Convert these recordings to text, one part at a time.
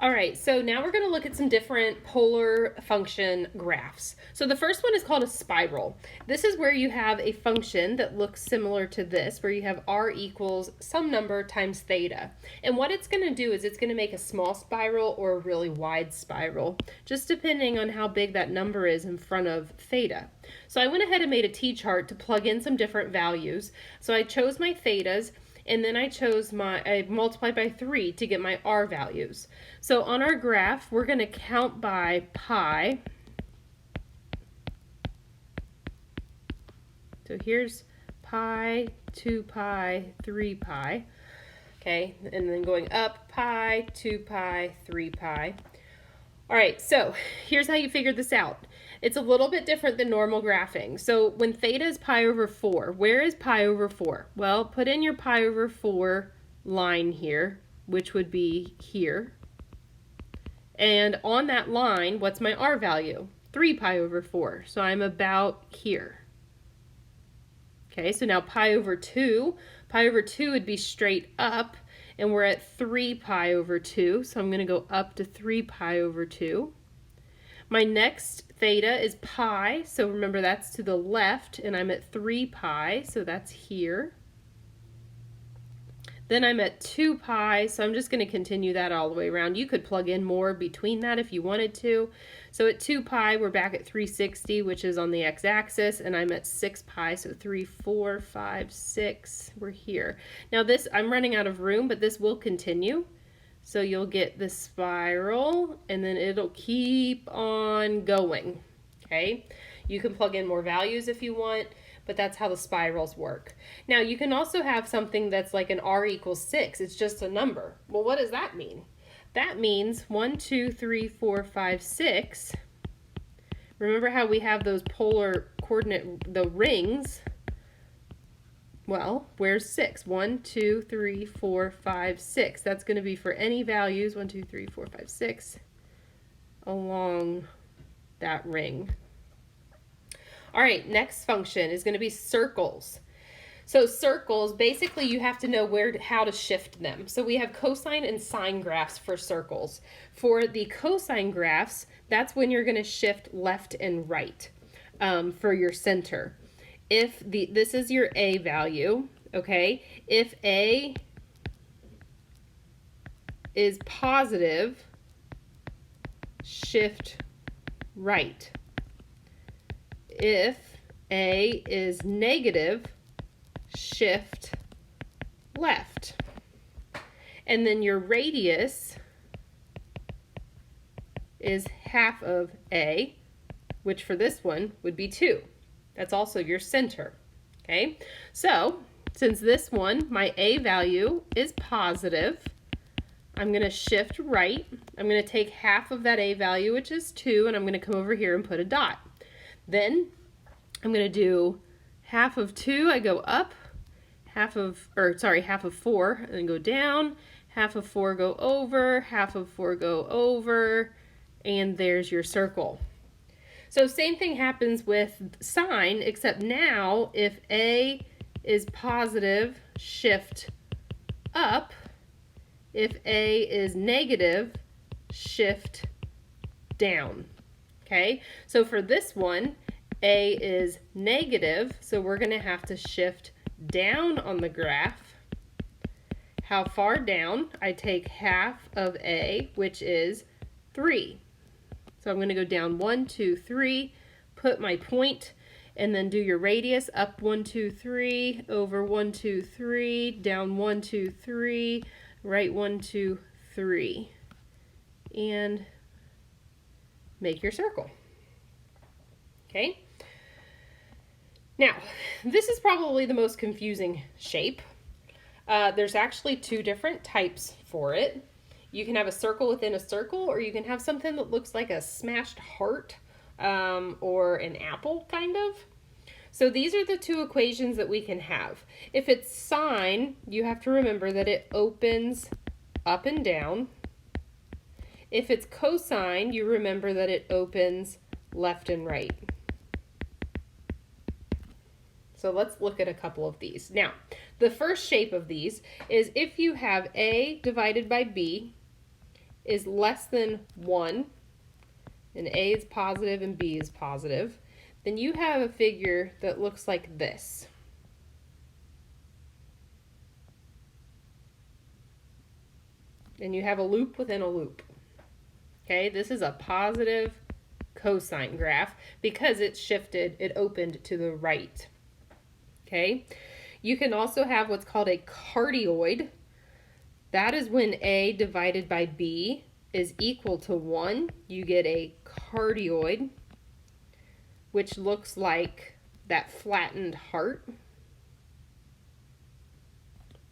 All right, so now we're going to look at some different polar function graphs. So the first one is called a spiral. This is where you have a function that looks similar to this, where you have r equals some number times theta. And what it's going to do is it's going to make a small spiral or a really wide spiral, just depending on how big that number is in front of theta. So I went ahead and made a t-chart to plug in some different values. So I chose my thetas, and then I multiplied by 3 to get my r values. So on our graph, we're going to count by pi. So here's pi, 2 pi, 3 pi. Okay, and then going up pi, 2 pi, 3 pi. All right, so here's how you figure this out. It's a little bit different than normal graphing. So when theta is pi over 4, where is pi over 4? Well, put in your pi over 4 line here, which would be here. And on that line, what's my r value? 3 pi over 4. So I'm about here. Okay, so now pi over 2 would be straight up, and we're at 3 pi over 2, so I'm going to go up to 3 pi over 2. My next theta is pi, so remember that's to the left, and I'm at 3 pi, so that's here. Then I'm at 2 pi, so I'm just going to continue that all the way around. You could plug in more between that if you wanted to. So at 2 pi, we're back at 360, which is on the x-axis, and I'm at 6 pi, so 3, 4, 5, 6, we're here. Now this, I'm running out of room, but this will continue. So you'll get the spiral, and then it'll keep on going, okay? You can plug in more values if you want, but that's how the spirals work. Now, you can also have something that's like an r equals 6. It's just a number. Well, what does that mean? That means 1, 2, 3, 4, 5, 6. Remember how we have those polar coordinate, the rings? Well, where's 6? 1, 2, 3, 4, 5, 6. That's going to be for any values, 1, 2, 3, 4, 5, 6, along that ring. All right, next function is going to be circles. So circles, basically you have to know how to shift them. So we have cosine and sine graphs for circles. For the cosine graphs, that's when you're going to shift left and right for your center. If this is your a value, okay, if a is positive, shift right. If a is negative, shift left. And then your radius is half of a, which for this one would be 2. That's also your center, okay? So, since this one, my a value is positive, I'm going to shift right. I'm going to take half of that a value, which is 2, and I'm going to come over here and put a dot. Then, I'm going to do half of 2, I go up, half of 4, and then go down, half of 4 go over, half of 4 go over, and there's your circle. So same thing happens with sine, except now if a is positive, shift up. If a is negative, shift down. Okay, so for this one, a is negative, so we're going to have to shift down on the graph. How far down? I take half of a, which is 3. So I'm going to go down 1, 2, 3, put my point, and then do your radius, up 1, 2, 3, over 1, 2, 3, down 1, 2, 3, right 1, 2, 3, and make your circle. Okay? Now, this is probably the most confusing shape. There's actually 2 different types for it. You can have a circle within a circle, or you can have something that looks like a smashed heart or an apple, kind of. So these are the 2 equations that we can have. If it's sine, you have to remember that it opens up and down. If it's cosine, you remember that it opens left and right. So let's look at a couple of these. Now, the first shape of these is if you have A divided by B is less than 1, and A is positive and B is positive, then you have a figure that looks like this. And you have a loop within a loop. Okay, this is a positive cosine graph because it's shifted, it opened to the right. Okay, you can also have what's called a cardioid. That is when A divided by B is equal to 1. You get a cardioid, which looks like that flattened heart.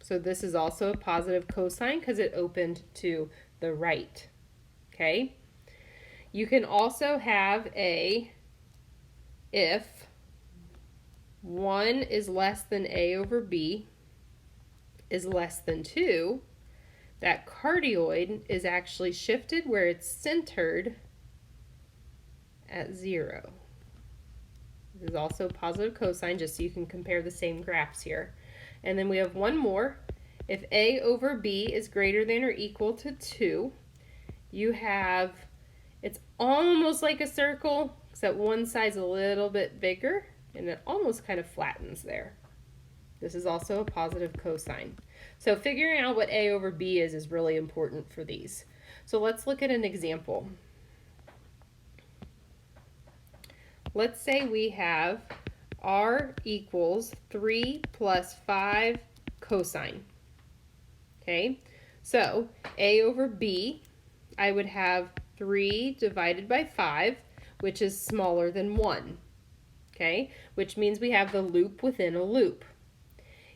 So this is also a positive cosine because it opened to the right. Okay? You can also have a if 1 is less than A over B is less than 2, that cardioid is actually shifted where it's centered at 0. This is also positive cosine, just so you can compare the same graphs here. And then we have one more. If A over B is greater than or equal to 2, you have, it's almost like a circle, except one side's a little bit bigger, and it almost kind of flattens there. This is also a positive cosine. So figuring out what A over B is really important for these. So let's look at an example. Let's say we have R equals 3 plus 5 cosine. Okay, so A over B, I would have 3 divided by 5, which is smaller than 1. Okay, which means we have the loop within a loop.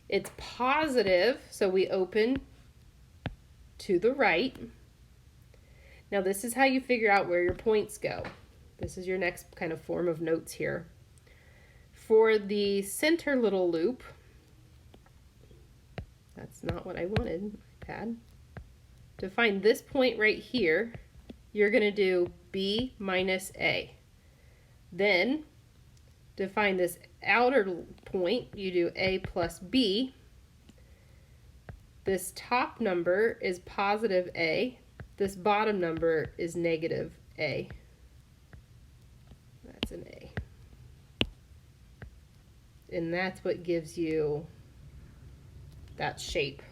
It's positive, so we open to the right. Now this is how you figure out where your points go. This is your next kind of form of notes here. For the center little loop, that's not what I wanted, iPad. To find this point right here, you're going to do B minus A. Then, to find this outer point, you do A plus B. This top number is positive A. This bottom number is negative A. That's an A. And that's what gives you that shape.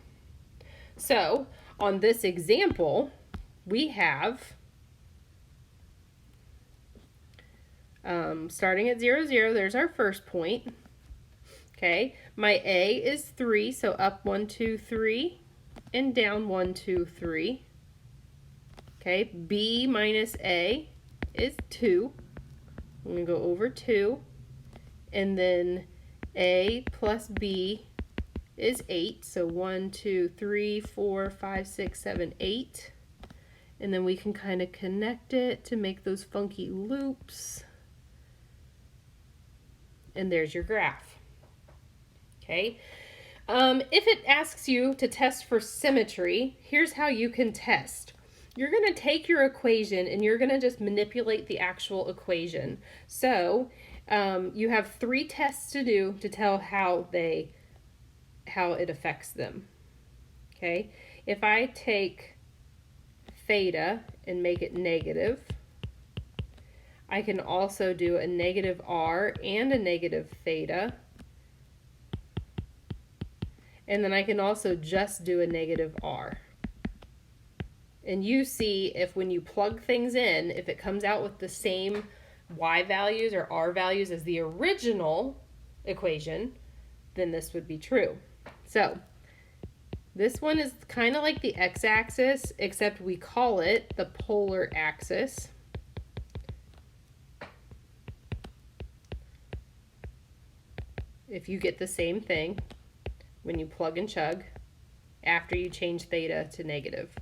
So, on this example, we have starting at 0, 0, there's our first point. Okay, my A is 3, so up 1, 2, 3, and down 1, 2, 3. Okay, B minus A is 2. I'm going to go over 2, and then A plus B is 8, so 1, 2, 3, 4, 5, 6, 7, 8. And then we can kind of connect it to make those funky loops. And there's your graph. Okay. If it asks you to test for symmetry, here's how you can test. You're going to take your equation and you're going to just manipulate the actual equation. So you have 3 tests to do to tell how it affects them. Okay. If I take theta and make it negative, I can also do a negative r and a negative theta. And then I can also just do a negative r. And you see if when you plug things in, if it comes out with the same y values or r values as the original equation, then this would be true. So this one is kind of like the x-axis, except we call it the polar axis. If you get the same thing when you plug and chug after you change theta to negative.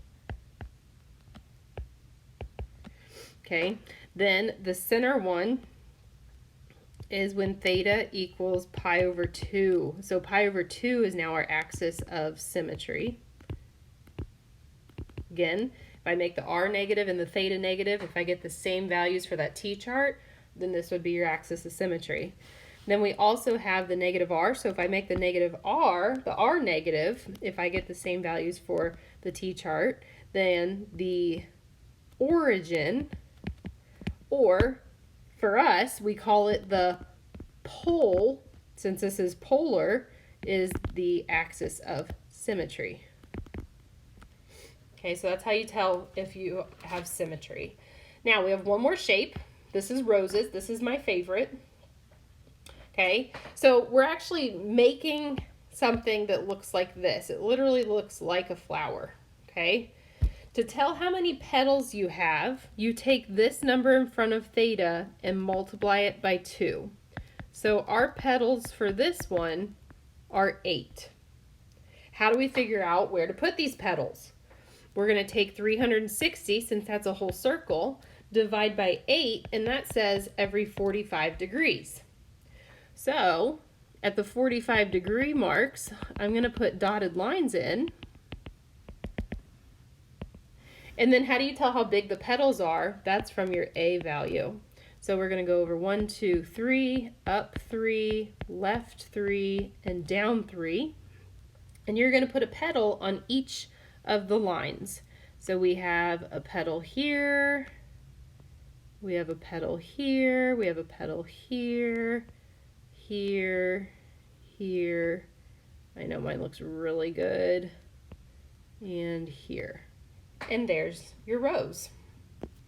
Okay, then the center one is when theta equals pi over 2. So pi over 2 is now our axis of symmetry. Again, if I make the r negative and the theta negative, if I get the same values for that t-chart, then this would be your axis of symmetry. Then we also have the negative r, so if I make the negative r, the r negative, if I get the same values for the t-chart, than the origin, or for us, we call it the pole, since this is polar, is the axis of symmetry. Okay, so that's how you tell if you have symmetry. Now we have one more shape. This is roses. This is my favorite. Okay, so we're actually making something that looks like this. It literally looks like a flower. Okay, to tell how many petals you have, you take this number in front of theta and multiply it by 2. So our petals for this one are 8. How do we figure out where to put these petals? We're going to take 360, since that's a whole circle, divide by 8, and that says every 45 degrees. So at the 45 degree marks, I'm going to put dotted lines in. And then how do you tell how big the petals are? That's from your A value. So we're going to go over 1, 2, 3, up 3, left 3, and down 3. And you're going to put a petal on each of the lines. So we have a petal here, we have a petal here, we have a petal here, here, here. I know mine looks really good. And here. And there's your rose.